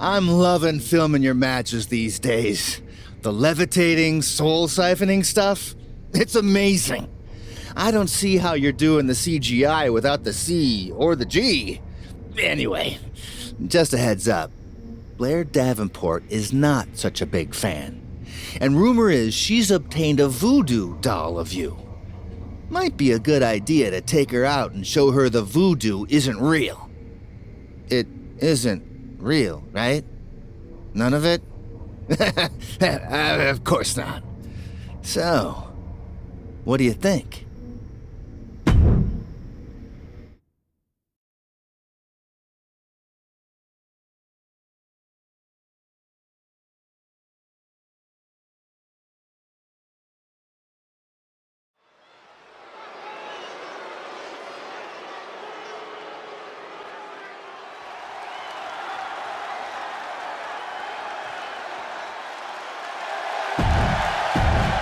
I'm loving filming your matches these days. The levitating, soul siphoning stuff, it's amazing. I don't see how you're doing the CGI without the C or the G. Anyway, just a heads up. Blair Davenport is not such a big fan. And rumor is she's obtained a voodoo doll of you. Might be a good idea to take her out and show her the voodoo isn't real. It isn't real, right? None of it? Of course not. So, what do you think?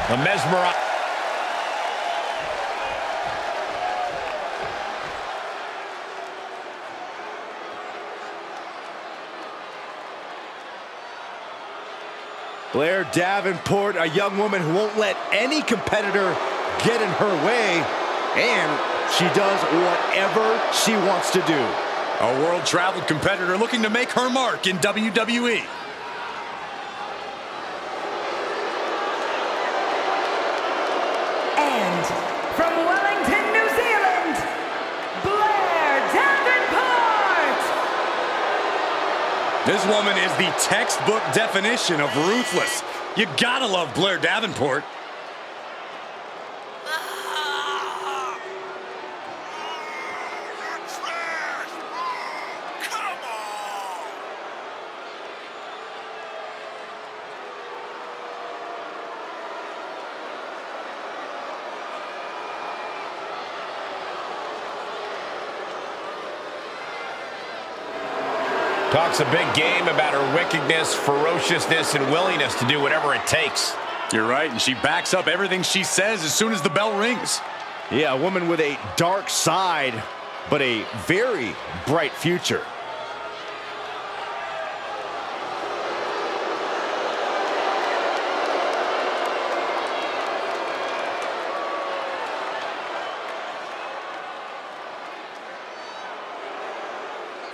A mesmerizing. Blair Davenport, a young woman who won't let any competitor get in her way, and she does whatever she wants to do. A world-traveled competitor looking to make her mark in WWE. And from Wellington, New Zealand, Blair Davenport! This woman is the textbook definition of ruthless. You gotta love Blair Davenport. Talks a big game about her wickedness, ferociousness, and willingness to do whatever it takes. You're right, and she backs up everything she says as soon as the bell rings. Yeah, a woman with a dark side, but a very bright future.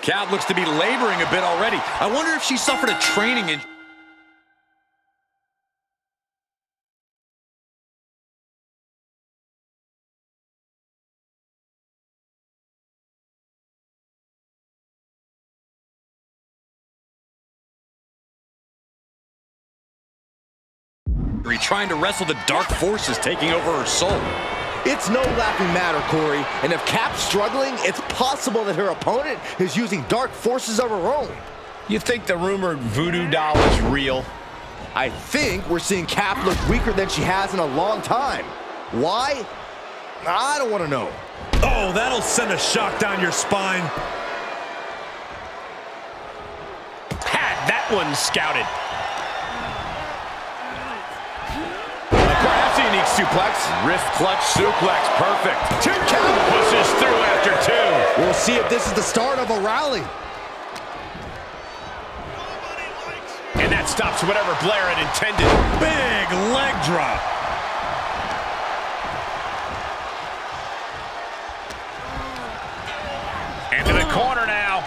Cat looks to be laboring a bit already. I wonder if she suffered a training injury. Trying to wrestle the dark forces taking over her soul. It's no laughing matter, Corey, and if Cap's struggling, it's possible that her opponent is using dark forces of her own. You think the rumored voodoo doll is real? I think we're seeing Cap look weaker than she has in a long time. Why? I don't want to know. Oh, that'll send a shock down your spine. Had that one scouted. Perhaps a unique suplex. Wrist clutch suplex, perfect. 2 count. Pushes through after 2. We'll see if this is the start of a rally. And that stops whatever Blair had intended. Big leg drop. Into the corner now.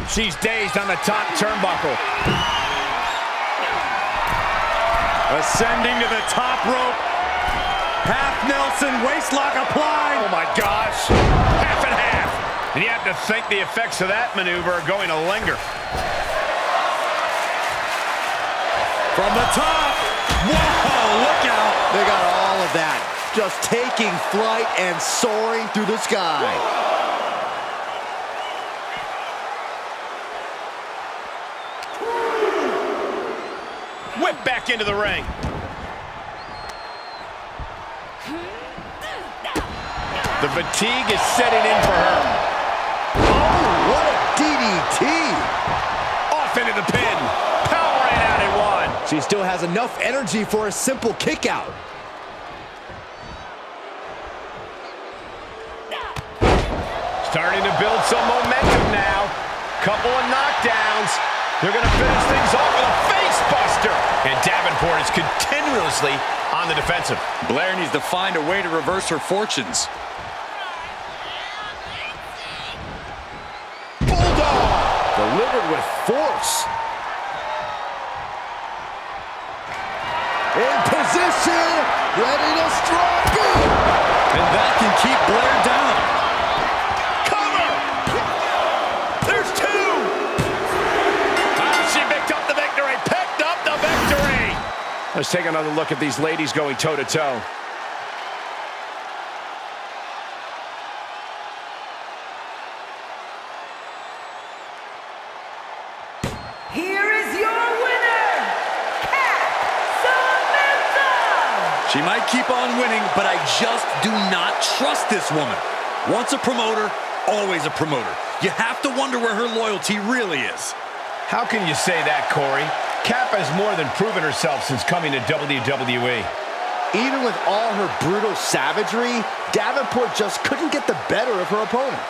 She's dazed on the top turnbuckle. Ascending to the top rope. Half Nelson, waistlock applied. Oh my gosh. Half and half. And you have to think the effects of that maneuver are going to linger. From the top. Whoa, look out. They got all of that. Just taking flight and soaring through the sky. Whip back into the ring. The fatigue is setting in for her. Oh, what a DDT. Off into the pin. Powering out at 1. She still has enough energy for a simple kick out. Starting to build some momentum now. Couple of knockdowns. They're going to finish things off with a face buster. And Davenport is continuously on the defensive. Blair needs to find a way to reverse her fortunes. Bulldog! Delivered with force. In position, ready to strike. And that can keep Blair down. Cover! There's two! She picked up the victory! Picked up the victory! Let's take another look at these ladies going toe-to-toe. Here is your winner, Samantha! She might keep on winning, but I just do not trust this woman. Once a promoter, always a promoter. You have to wonder where her loyalty really is. How can you say that, Corey? Cap has more than proven herself since coming to WWE. Even with all her brutal savagery, Davenport just couldn't get the better of her opponent.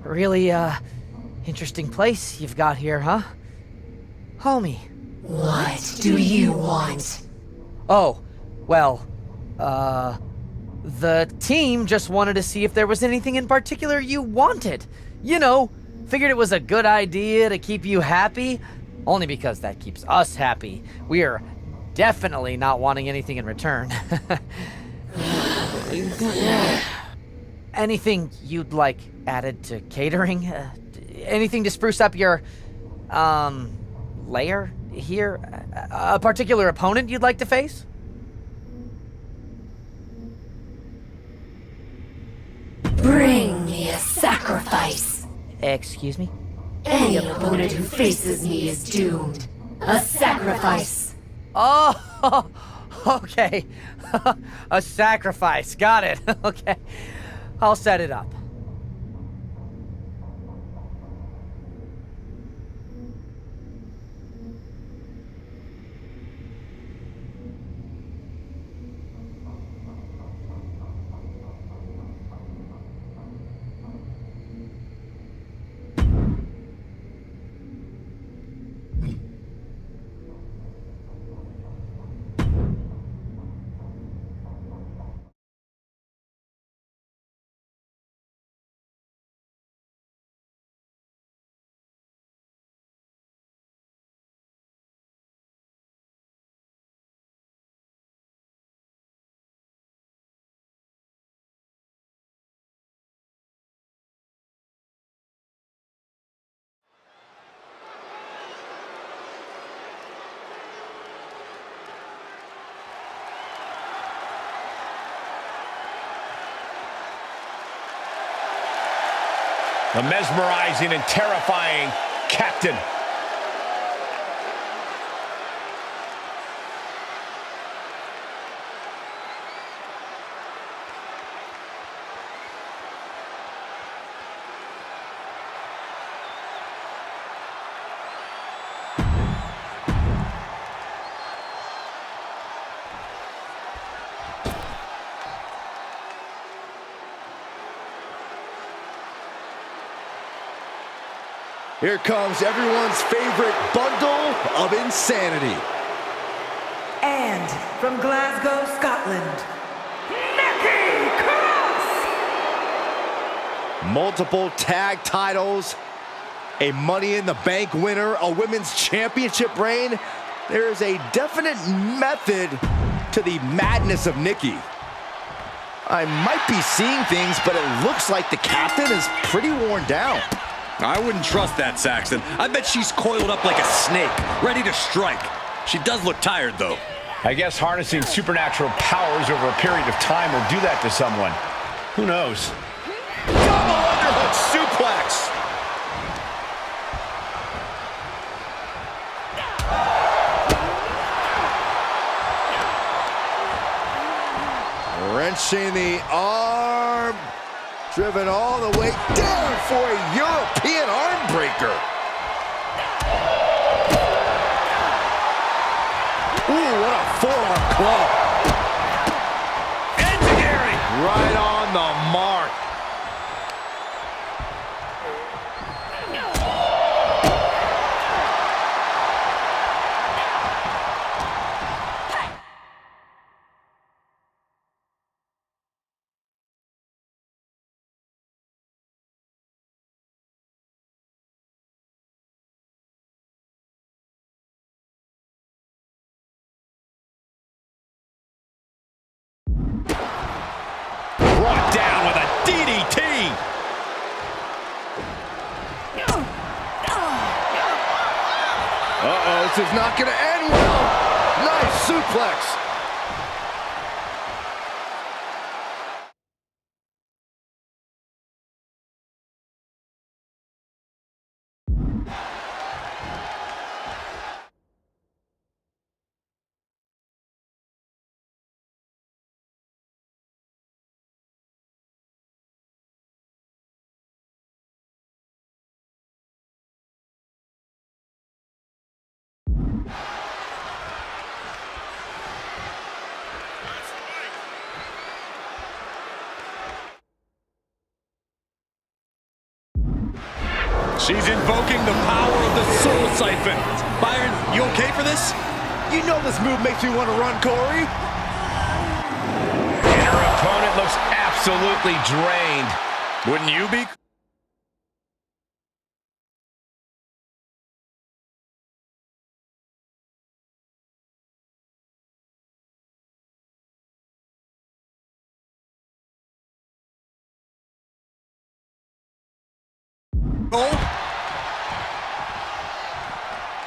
Really, interesting place you've got here, huh? Homie. What do you want? Oh, well, the team just wanted to see if there was anything in particular you wanted. You know, figured it was a good idea to keep you happy, only because that keeps us happy. We're definitely not wanting anything in return. Anything you'd like added to catering? Anything to spruce up your, lair here? A particular opponent you'd like to face? Bring me a sacrifice. Excuse me? Any opponent who faces me is doomed. A sacrifice. Oh, okay. A sacrifice. Got it. Okay. I'll set it up. The mesmerizing and terrifying Captain. Here comes everyone's favorite bundle of insanity. And from Glasgow, Scotland, Nikki Cross! Multiple tag titles, a Money in the Bank winner, a women's championship reign, There is a definite method to the madness of Nikki. I might be seeing things, but it looks like the captain is pretty worn down. I wouldn't trust that, Saxton. I bet she's coiled up like a snake, ready to strike. She does look tired, though. I guess harnessing supernatural powers over a period of time will do that to someone. Who knows? Double underhook suplex. Wrenching the arm. Driven all the way down for a European arm breaker. Ooh, what a forearm club. Enziguri! Right on the mark. Brought down with a DDT. Uh-oh, this is not going to end well. Nice suplex. She's invoking the power of the soul siphon. Byron, you okay for this? You know this move makes me want to run, Corey. And her opponent looks absolutely drained. Wouldn't you be?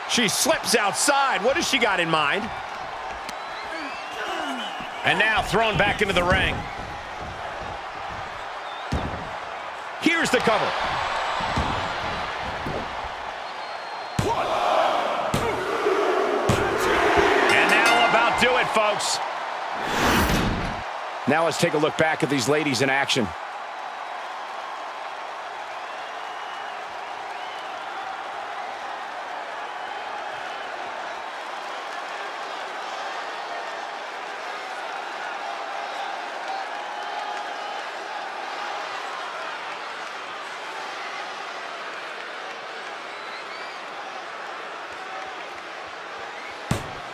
She slips outside. What has she got in mind? And now thrown back into the ring. Here's the cover. And now about do it, folks. Now let's take a look back at these ladies in action.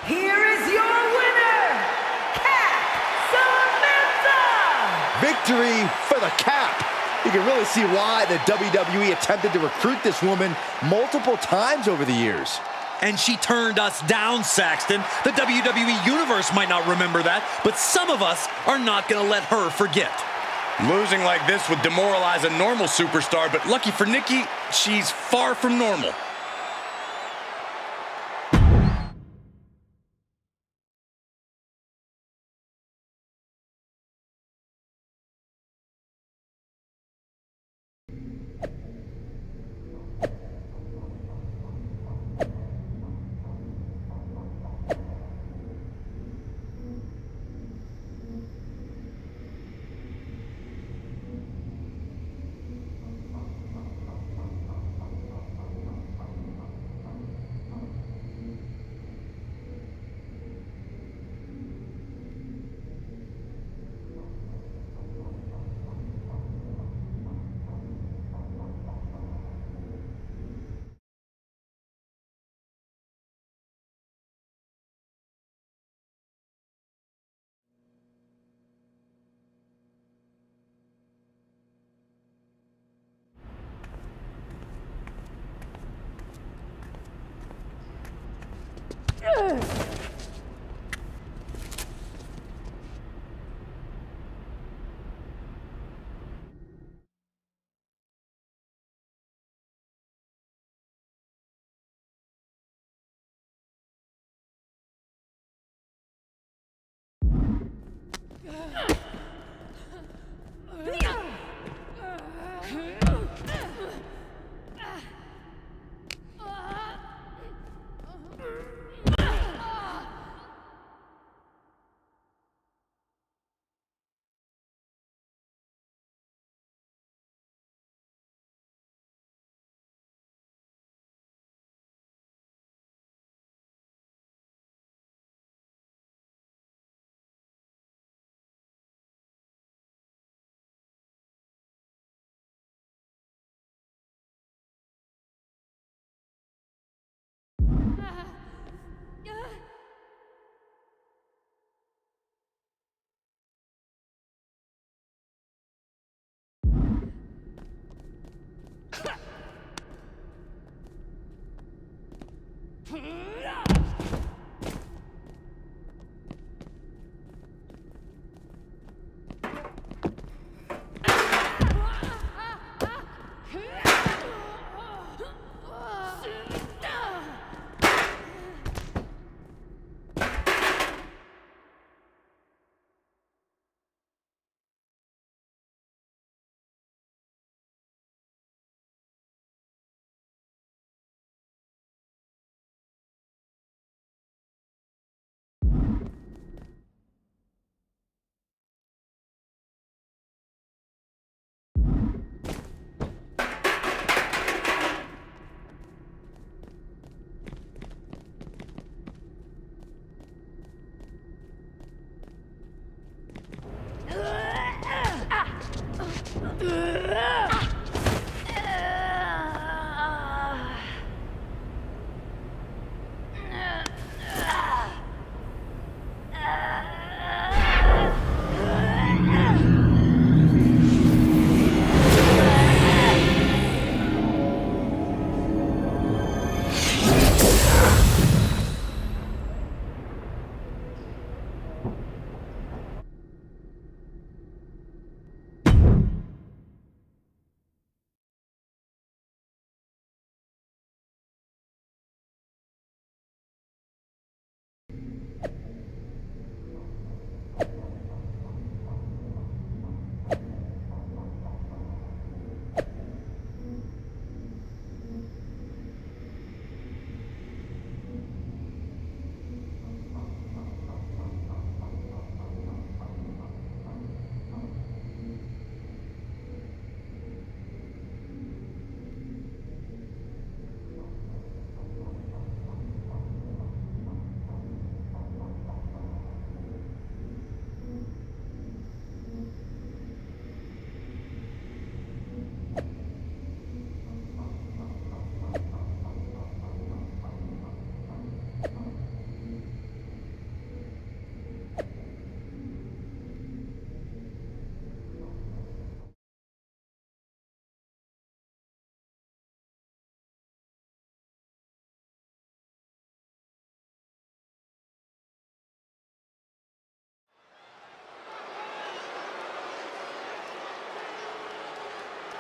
Here is your winner, Cat Samantha! Victory for the Cap. You can really see why the WWE attempted to recruit this woman multiple times over the years. And she turned us down, Saxton. The WWE Universe might not remember that, but some of us are not going to let her forget. Losing like this would demoralize a normal superstar, but lucky for Nikki, she's far from normal.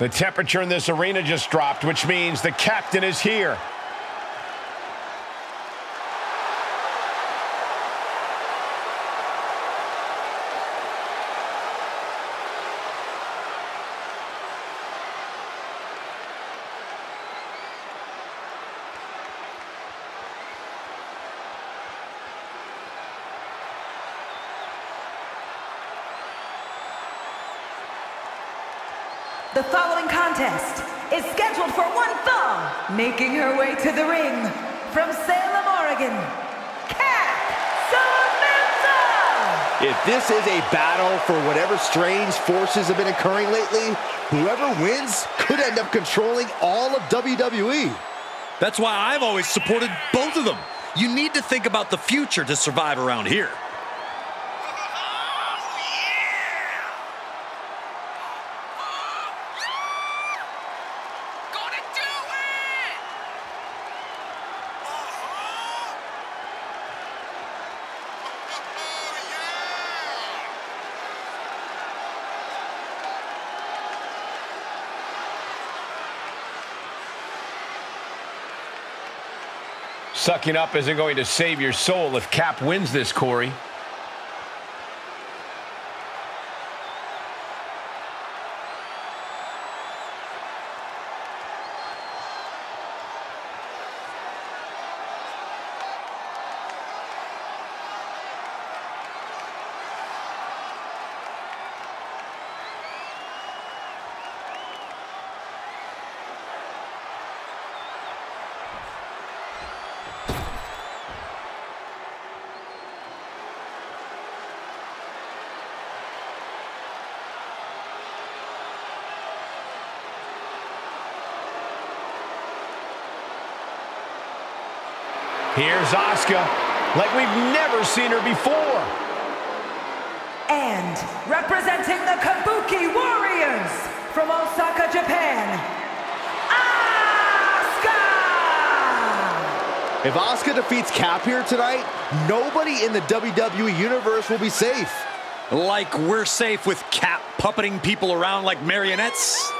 The temperature in this arena just dropped, which means the captain is here. The following contest is scheduled for one fall, making her way to the ring from Salem, Oregon, Kat Samantha! If this is a battle for whatever strange forces have been occurring lately, whoever wins could end up controlling all of WWE. That's why I've always supported both of them. You need to think about the future to survive around here. Sucking up isn't going to save your soul if Cap wins this, Corey. Here's Asuka, like we've never seen her before. And representing the Kabuki Warriors from Osaka, Japan, Asuka! If Asuka defeats Cap here tonight, nobody in the WWE Universe will be safe. Like we're safe with Cap puppeting people around like marionettes?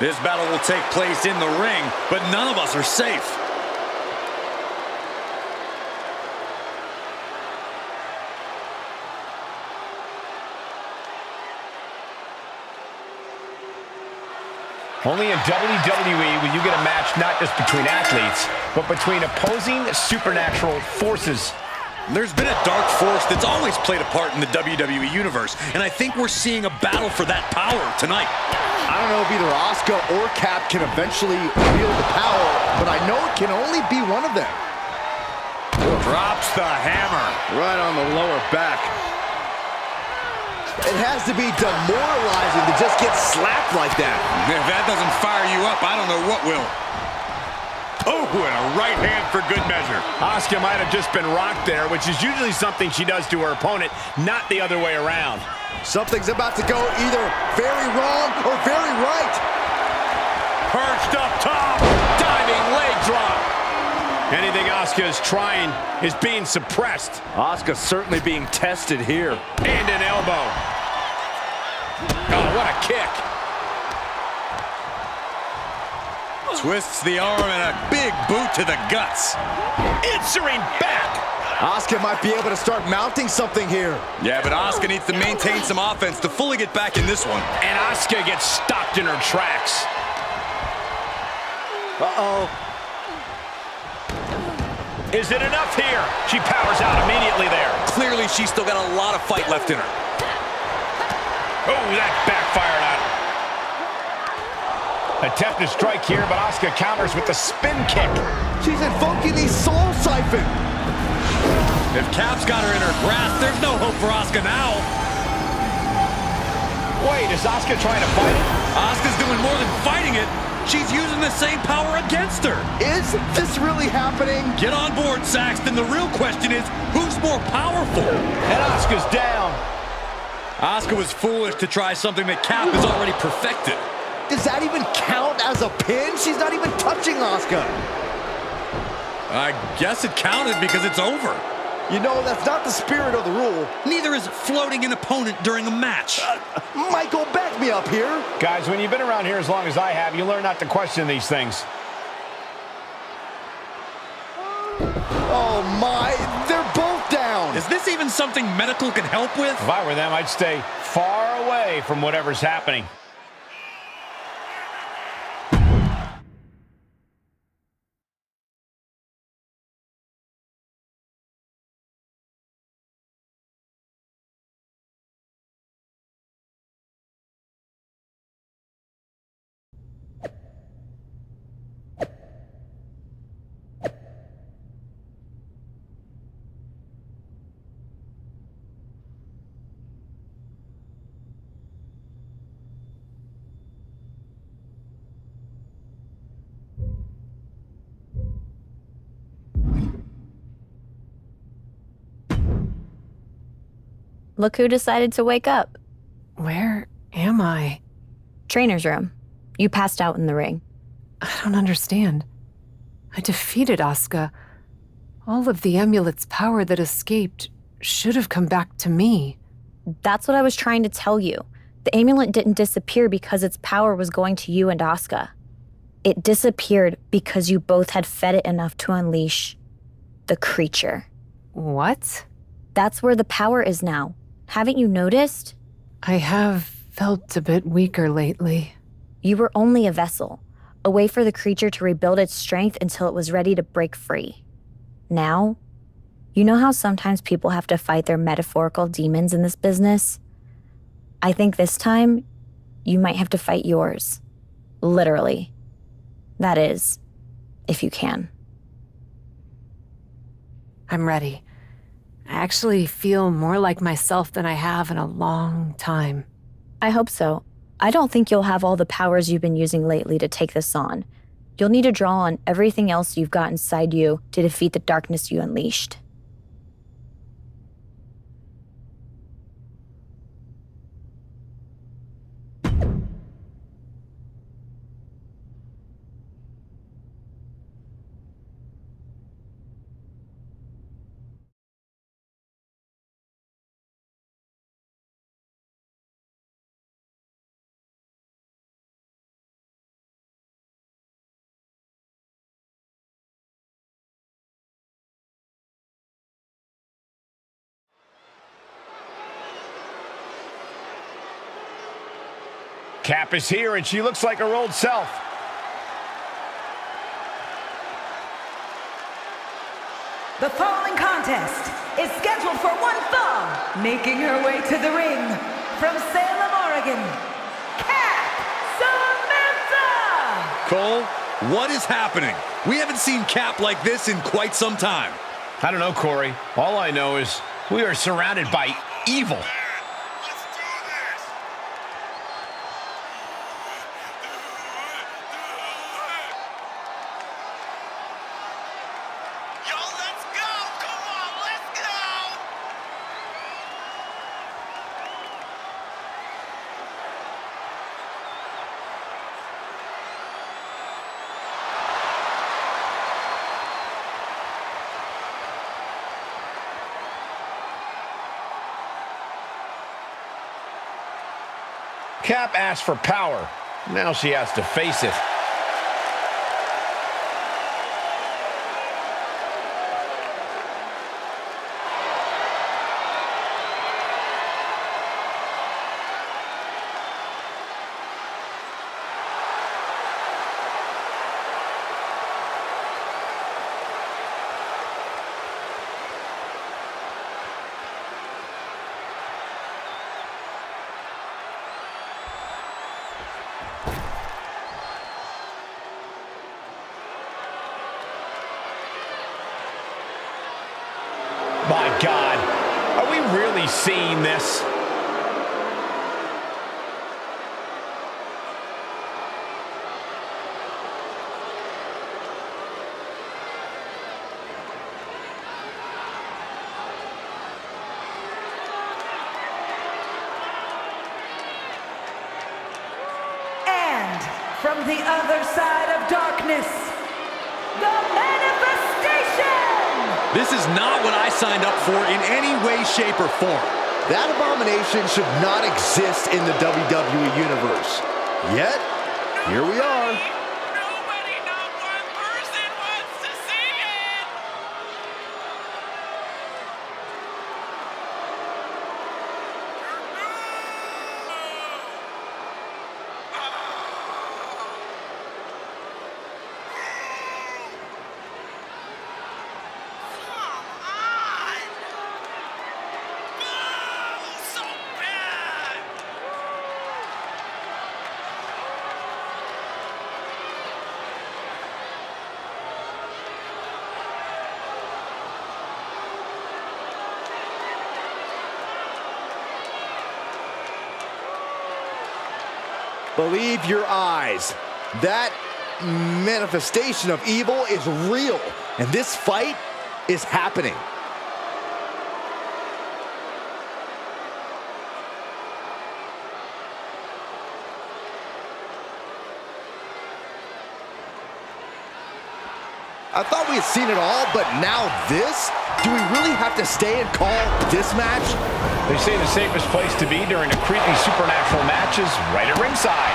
This battle will take place in the ring, but none of us are safe. Only in WWE will you get a match not just between athletes, but between opposing supernatural forces. There's been a dark force that's always played a part in the WWE Universe, and I think we're seeing a battle for that power tonight. I don't know if either Asuka or Cap can eventually wield the power, but I know it can only be one of them. Drops the hammer. Right on the lower back. It has to be demoralizing to just get slapped like that. If that doesn't fire you up, I don't know what will. Oh, and a right hand for good measure. Asuka might have just been rocked there, which is usually something she does to her opponent, not the other way around. Something's about to go either very wrong or very right. Perched up top, diving leg drop. Anything Asuka is trying is being suppressed. Asuka certainly being tested here. And an elbow. Oh, what a kick. Twists the arm and a big boot to the guts. Answering back. Asuka might be able to start mounting something here. Yeah, but Asuka needs to maintain some offense to fully get back in this one. And Asuka gets stopped in her tracks. Uh-oh. Is it enough here? She powers out immediately there. Clearly, she's still got a lot of fight left in her. Oh, that backfired on her. Attempt to strike here, but Asuka counters with the spin kick. She's invoking the soul siphon. If Cap's got her in her grasp, there's no hope for Asuka now. Wait, is Asuka trying to fight it? Asuka's doing more than fighting it. She's using the same power against her. Is this really happening? Get on board, Saxton. The real question is, who's more powerful? And Asuka's down. Asuka was foolish to try something that Cap has already perfected. Does that even count as a pin? She's not even touching Asuka. I guess it counted because it's over. You know, that's not the spirit of the rule. Neither is floating an opponent during a match. Michael, back me up here. Guys, when you've been around here as long as I have, you learn not to question these things. Oh my, they're both down. Is this even something medical can help with? If I were them, I'd stay far away from whatever's happening. Look who decided to wake up. Where am I? Trainer's room. You passed out in the ring. I don't understand. I defeated Asuka. All of the amulet's power that escaped should have come back to me. That's what I was trying to tell you. The amulet didn't disappear because its power was going to you and Asuka. It disappeared because you both had fed it enough to unleash the creature. What? That's where the power is now. Haven't you noticed? I have felt a bit weaker lately. You were only a vessel, a way for the creature to rebuild its strength until it was ready to break free. Now, you know how sometimes people have to fight their metaphorical demons in this business? I think this time, you might have to fight yours. Literally. That is, if you can. I'm ready. I actually feel more like myself than I have in a long time. I hope so. I don't think you'll have all the powers you've been using lately to take this on. You'll need to draw on everything else you've got inside you to defeat the darkness you unleashed. Cap is here, and she looks like her old self. The following contest is scheduled for one fall, making her way to the ring from Salem, Oregon, Cap Samantha! Cole, what is happening? We haven't seen Cap like this in quite some time. I don't know, Corey. All I know is we are surrounded by evil. Cap asked for power. Now she has to face it. My God, are we really seeing this? And from the other side of darkness, the manifestation! This is not what I signed up for in any way, shape, or form. That abomination should not exist in the WWE Universe. Yet, here we are. Nobody, not one person wants to see it! Come on! Oh, so bad! Believe your eyes. That manifestation of evil is real, and this fight is happening. I thought we had seen it all, but now this? Do we really have to stay and call this match? They say the safest place to be during a creepy supernatural match is right at ringside.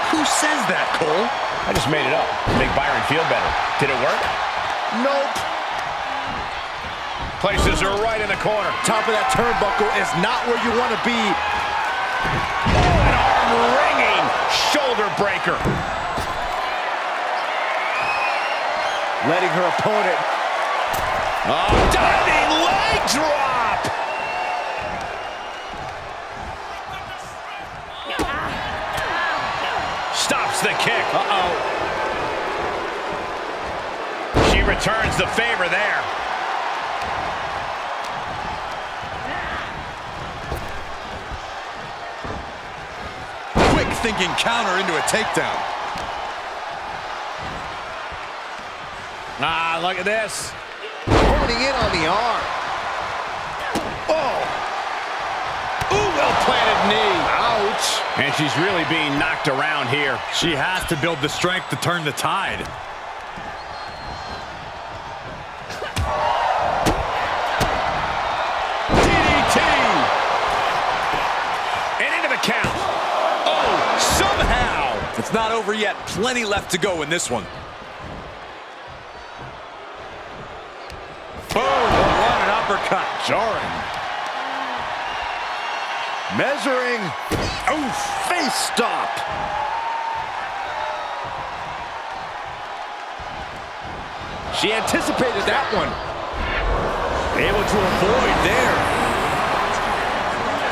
Who says that, Cole? I just made it up to make Byron feel better. Did it work? Nope. Places her right in the corner. Top of that turnbuckle is not where you want to be. An arm-wringing shoulder breaker. Letting her opponent. Oh, diving leg drop. Stops the kick. Uh-oh. She returns the favor there. Quick thinking counter into a takedown. Ah, look at this. Honing in on the arm. Oh. Ooh, well-planted knee. Ouch. And she's really being knocked around here. She has to build the strength to turn the tide. DDT. And into the count. Oh, somehow. It's not over yet. Plenty left to go in this one. Boom. What an uppercut. Jarring. Measuring. Oh, face stop. She anticipated that one. Able to avoid there.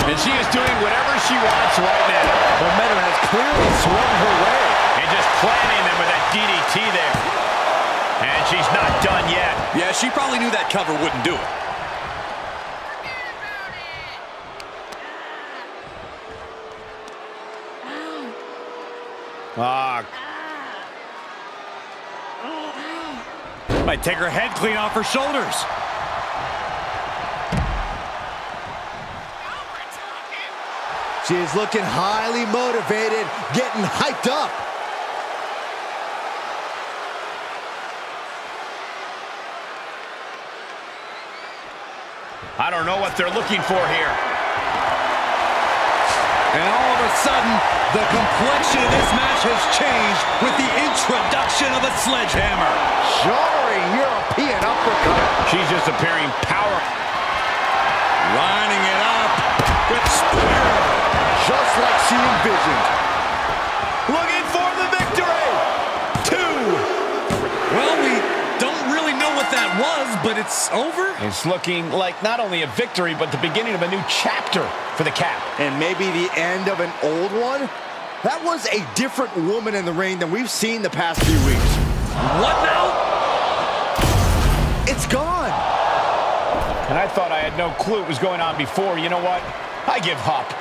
And she is doing whatever she wants right now. Momentum has clearly swung her way. And just planting them with that DDT there. And she's not done yet. Yeah, she probably knew that cover wouldn't do it. Might take her head clean off her shoulders. She is looking highly motivated, getting hyped up. I don't know what they're looking for here. And all of a sudden, the complexion of this match has changed with the introduction of a sledgehammer. Jarring European uppercut. She's just appearing power. Lining it up with spear. Just like she envisioned. Looking for the victory. 2. Well, we don't really know what that was, but it's over. It's looking like not only a victory, but the beginning of a new chapter for the Cap. And maybe the end of an old one? That was a different woman in the ring than we've seen the past few weeks. What now? It's gone. And I thought I had no clue what was going on before. You know what? I give up.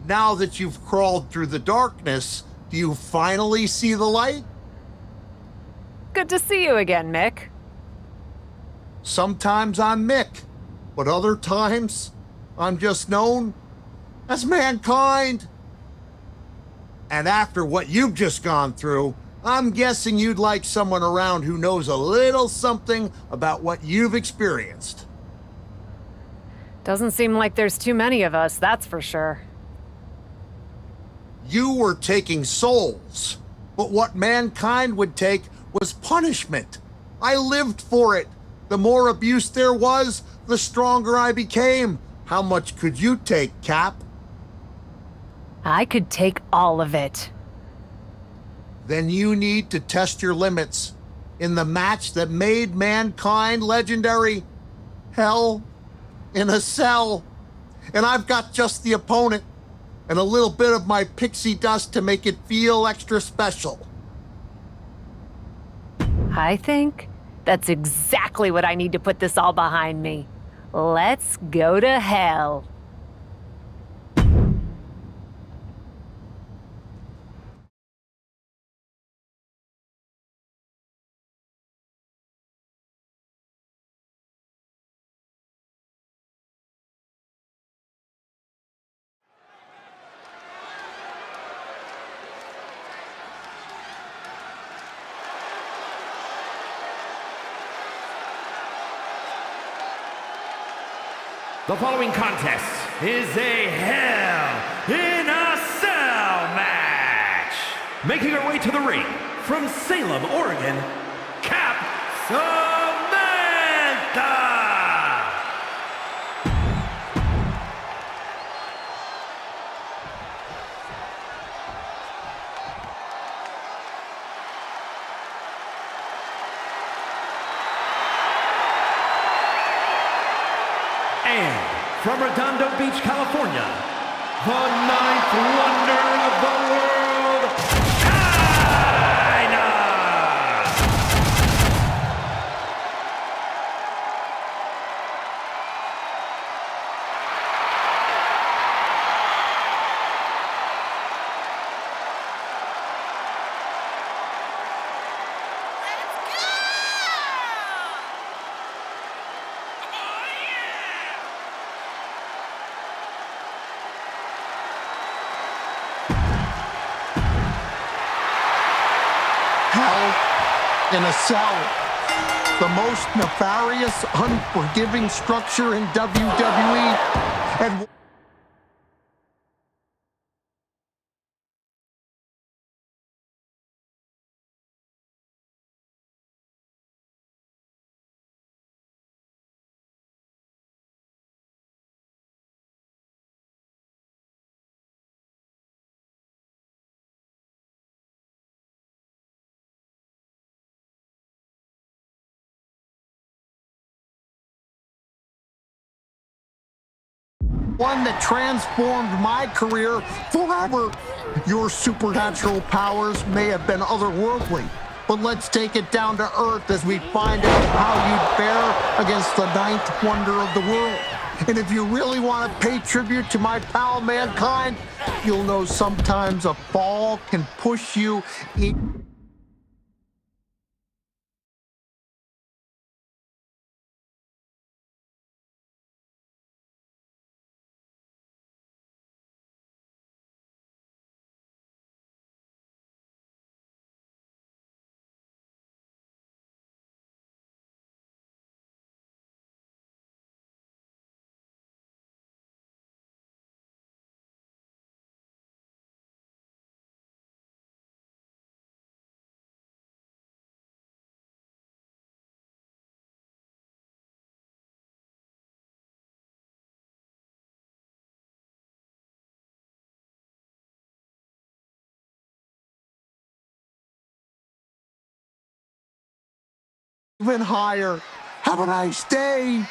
Now that you've crawled through the darkness, do you finally see the light? Good to see you again, Mick. Sometimes I'm Mick, but other times I'm just known as Mankind. And after what you've just gone through, I'm guessing you'd like someone around who knows a little something about what you've experienced. Doesn't seem like there's too many of us, that's for sure. You were taking souls, but what Mankind would take was punishment. I lived for it. The more abuse there was, the stronger I became. How much could you take, Cap? I could take all of it. Then you need to test your limits in the match that made Mankind legendary. Hell in a Cell. And I've got just the opponent and a little bit of my pixie dust to make it feel extra special. I think that's exactly what I need to put this all behind me. Let's go to hell. The following contest is a Hell in a Cell match. Making her way to the ring from Salem, Oregon, Cap Samantha. And from Redondo Beach, California, the ninth wonder of the world, China! Hell in a Cell. The most nefarious, unforgiving structure in WWE. And one that transformed my career forever. Your supernatural powers may have been otherworldly, but let's take it down to earth as we find out how you'd fare against the ninth wonder of the world. And if you really want to pay tribute to my pal Mankind, you'll know sometimes a fall can push you even higher. Have a nice day.